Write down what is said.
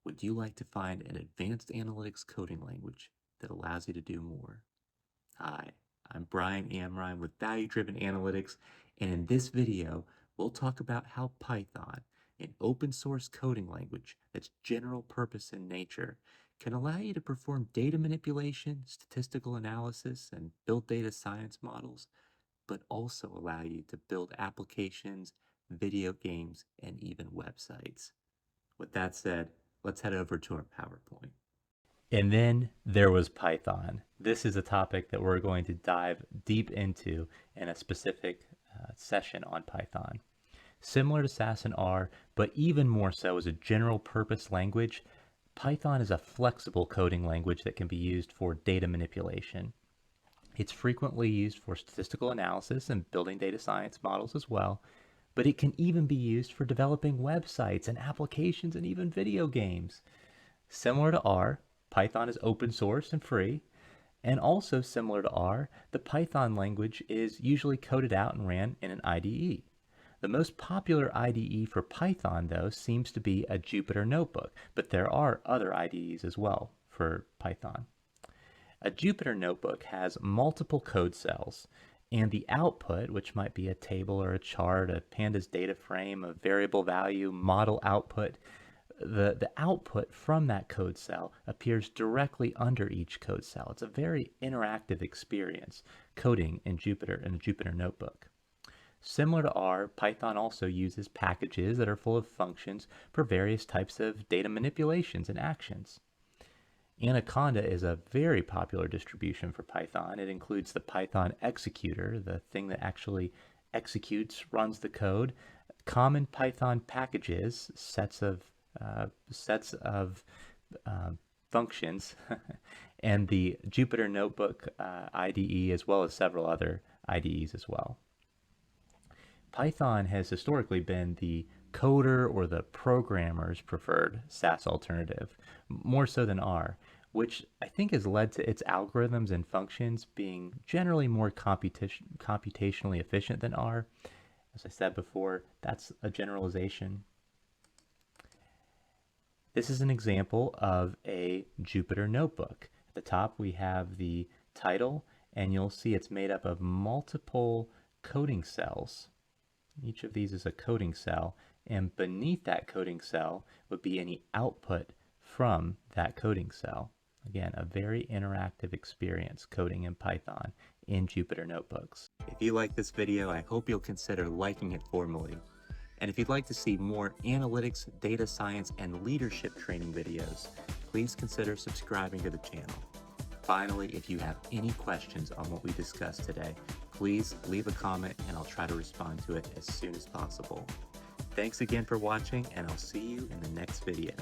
Would you like to find an advanced analytics coding language that allows you to do more? Hi, I'm Brian Amrine with Value Driven Analytics, and in this video, we'll talk about how Python, an open source coding language that's general purpose in nature, can allow you to perform data manipulation, statistical analysis, and build data science models, but also allow you to build applications, video games, and even websites. With that said, let's head over to our PowerPoint. And then there was Python. This is a topic that we're going to dive deep into in a specific session on Python. Similar to SAS and R, but even more so as a general purpose language, Python is a flexible coding language that can be used for data manipulation. It's frequently used for statistical analysis and building data science models as well, but it can even be used for developing websites and applications and even video games. Similar to R, Python is open source and free, and also similar to R, the Python language is usually coded out and ran in an IDE. The most popular IDE for Python, though, seems to be a Jupyter Notebook, but there are other IDEs as well for Python. A Jupyter Notebook has multiple code cells, and the output, which might be a table or a chart, a pandas data frame, a variable value, model output, the output from that code cell appears directly under each code cell. It's a very interactive experience coding in a Jupyter Notebook. Similar to R, Python also uses packages that are full of functions for various types of data manipulations and actions. Anaconda is a very popular distribution for Python. It includes the Python executor, the thing that actually executes, runs the code, common Python packages, sets of functions, and the Jupyter Notebook IDE, as well as several other IDEs as well. Python has historically been the coder or the programmer's preferred SAS alternative, more so than R, which I think has led to its algorithms and functions being generally more computationally efficient than R. As I said before, that's a generalization. This is an example of a Jupyter Notebook. At the top we have the title, and you'll see it's made up of multiple coding cells. Each of these is a coding cell, and beneath that coding cell would be any output from that coding cell. Again, a very interactive experience coding in Python in Jupyter Notebooks. If you like this video, I hope you'll consider liking it formally. And if you'd like to see more analytics, data science, and leadership training videos, please consider subscribing to the channel. Finally, if you have any questions on what we discussed today, please leave a comment and I'll try to respond to it as soon as possible. Thanks again for watching, and I'll see you in the next video.